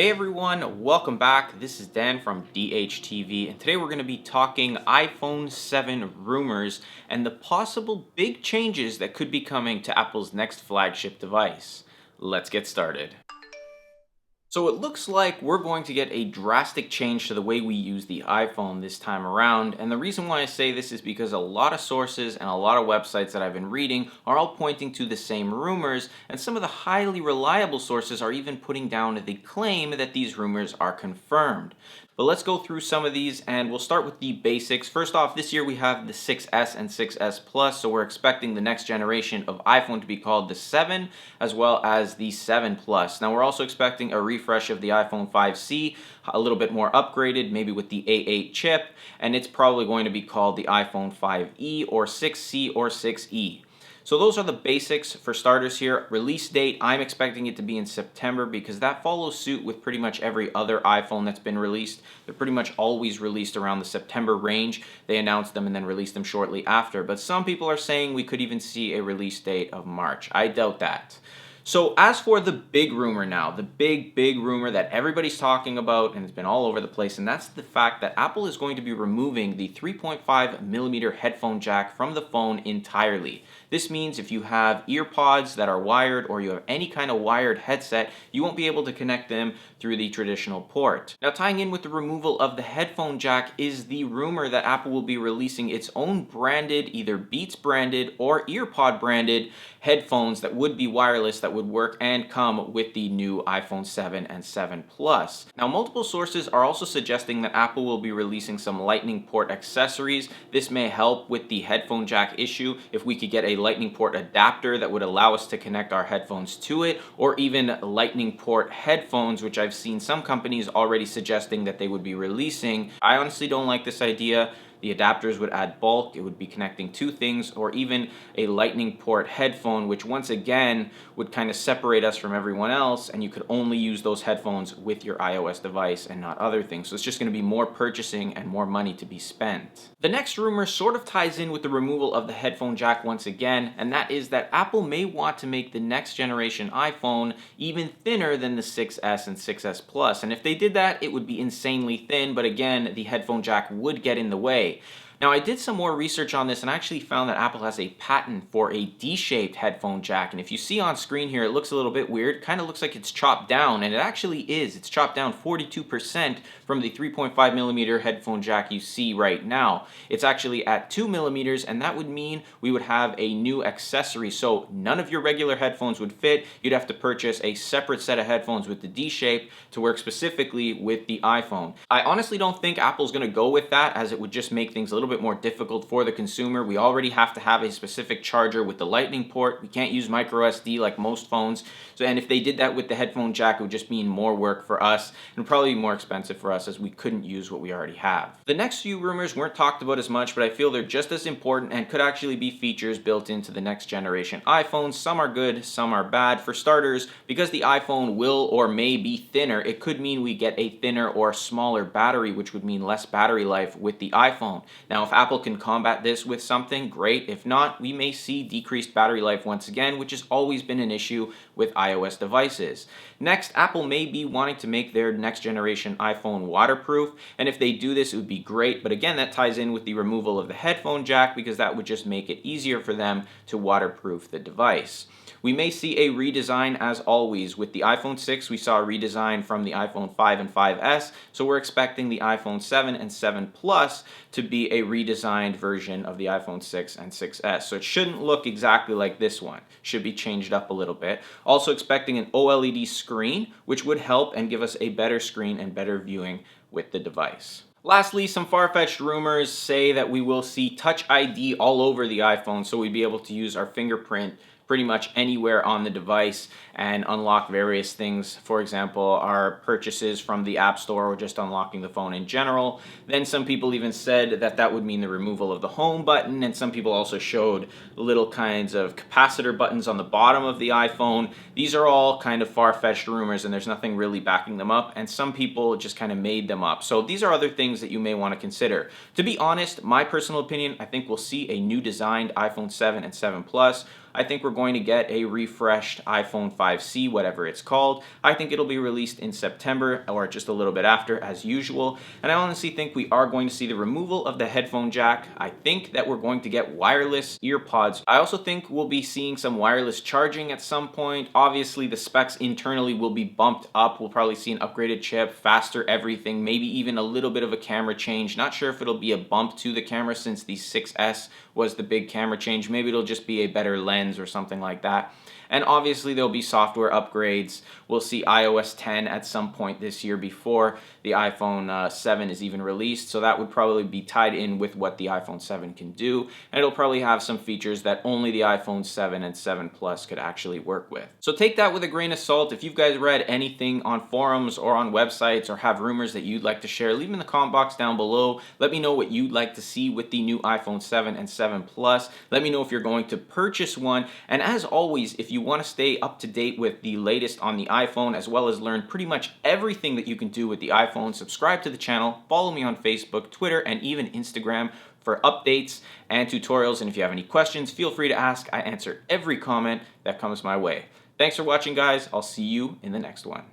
Hey everyone, welcome back. This is Dan from DHTV, and today we're going to be talking iPhone 7 rumors and the possible big changes that could be coming to Apple's next flagship device. Let's get started. So it looks like we're going to get a drastic change to the way we use the iPhone this time around, and the reason why I say this is because a lot of sources and a lot of websites that I've been reading are all pointing to the same rumors, and some of the highly reliable sources are even putting down the claim that these rumors are confirmed. But let's go through some of these and we'll start with the basics. First off, this year we have the 6S and 6S Plus, so we're expecting the next generation of iPhone to be called the 7 as well as the 7 Plus. Now we're also expecting a refresh of the iPhone 5C, a little bit more upgraded, maybe with the A8 chip, and it's probably going to be called the iPhone 5E or 6C or 6E. So those are the basics for starters here. Release date, I'm expecting it to be in September because that follows suit with pretty much every other iPhone that's been released. They're pretty much always released around the September range. They announce them and then release them shortly after. But some people are saying we could even see a release date of March. I doubt that. So as for the big rumor now, the big rumor that everybody's talking about and it's been all over the place, and that's the fact that Apple is going to be removing the 3.5 millimeter headphone jack from the phone entirely. This means if you have ear pods that are wired or you have any kind of wired headset, you won't be able to connect them through the traditional port. Now, tying in with the removal of the headphone jack is the rumor that Apple will be releasing its own branded, either Beats branded or EarPod branded headphones that would be wireless, that would work and come with the new iPhone 7 and 7 Plus. Now, multiple sources are also suggesting that Apple will be releasing some Lightning port accessories. This may help with the headphone jack issue if we could get a Lightning port adapter that would allow us to connect our headphones to it, or even Lightning port headphones, which I've seen some companies already suggesting that they would be releasing. I honestly don't like this idea. The adapters would add bulk, it would be connecting two things, or even a Lightning port headphone, which once again would kind of separate us from everyone else, and you could only use those headphones with your iOS device and not other things. So it's just going to be more purchasing and more money to be spent. The next rumor sort of ties in with the removal of the headphone jack once again, and that is that Apple may want to make the next generation iPhone even thinner than the 6S and 6S Plus. And if they did that, it would be insanely thin, but again, the headphone jack would get in the way. Now, I did some more research on this and I actually found that Apple has a patent for a D-shaped headphone jack. And if you see on screen here, it looks a little bit weird. Kind of looks like it's chopped down, and it actually is. It's chopped down 42% from the 3.5 millimeter headphone jack you see right now. It's actually at 2 millimeters, and that would mean we would have a new accessory. So none of your regular headphones would fit. You'd have to purchase a separate set of headphones with the D-shape to work specifically with the iPhone. I honestly don't think Apple's going to go with that, as it would just make things a little bit more difficult for the consumer. We already have to have a specific charger with the Lightning port. We can't use micro SD like most phones. So, and if they did that with the headphone jack, it would just mean more work for us and probably more expensive for us, as we couldn't use what we already have. The next few rumors weren't talked about as much, but I feel they're just as important and could actually be features built into the next generation iPhone. Some are good, some are bad. For starters, because the iPhone will or may be thinner, it could mean we get a thinner or smaller battery, which would mean less battery life with the iPhone. Now, if Apple can combat this with something, great. If not, we may see decreased battery life once again, which has always been an issue with iOS devices. Next, Apple may be wanting to make their next generation iPhone waterproof, and if they do this, it would be great. But again, that ties in with the removal of the headphone jack, because that would just make it easier for them to waterproof the device. We may see a redesign, as always. With the iPhone 6, we saw a redesign from the iPhone 5 and 5S, so we're expecting the iPhone 7 and 7 Plus to be a redesigned version of the iPhone 6 and 6S. So it shouldn't look exactly like this one. Should be changed up a little bit. Also expecting an OLED screen, which would help and give us a better screen and better viewing with the device. Lastly, some far-fetched rumors say that we will see Touch ID all over the iPhone, so we'd be able to use our fingerprint pretty much anywhere on the device and unlock various things. For example, our purchases from the App Store, or just unlocking the phone in general. Then some people even said that that would mean the removal of the home button, and some people also showed little kinds of capacitor buttons on the bottom of the iPhone. These are all kind of far-fetched rumors, and there's nothing really backing them up, and some people just kind of made them up. So these are other things that you may want to consider. To be honest, my personal opinion, I think we'll see a new designed iPhone 7 and 7 Plus. I think we're going to get a refreshed iPhone 5C, whatever it's called. I think it'll be released in September or just a little bit after, as usual. And I honestly think we are going to see the removal of the headphone jack. I think that we're going to get wireless earpods. I also think we'll be seeing some wireless charging at some point. Obviously, the specs internally will be bumped up. We'll probably see an upgraded chip, faster everything, maybe even a little bit of a camera change. Not sure if it'll be a bump to the camera since the 6S was the big camera change. Maybe it'll just be a better lens or something like that. And obviously there'll be software upgrades. We'll see iOS 10 at some point this year before the iPhone 7 is even released. So that would probably be tied in with what the iPhone 7 can do. And it'll probably have some features that only the iPhone 7 and 7 Plus could actually work with. So take that with a grain of salt. If you've guys read anything on forums or on websites or have rumors that you'd like to share, leave them in the comment box down below. Let me know what you'd like to see with the new iPhone 7 and 7 Plus. Let me know if you're going to purchase one. And as always, if you want to stay up to date with the latest on the iPhone, as well as learn pretty much everything that you can do with the iPhone, subscribe to the channel, follow me on Facebook, Twitter, and even Instagram for updates and tutorials. And if you have any questions, feel free to ask. I answer every comment that comes my way. Thanks for watching, guys. I'll see you in the next one.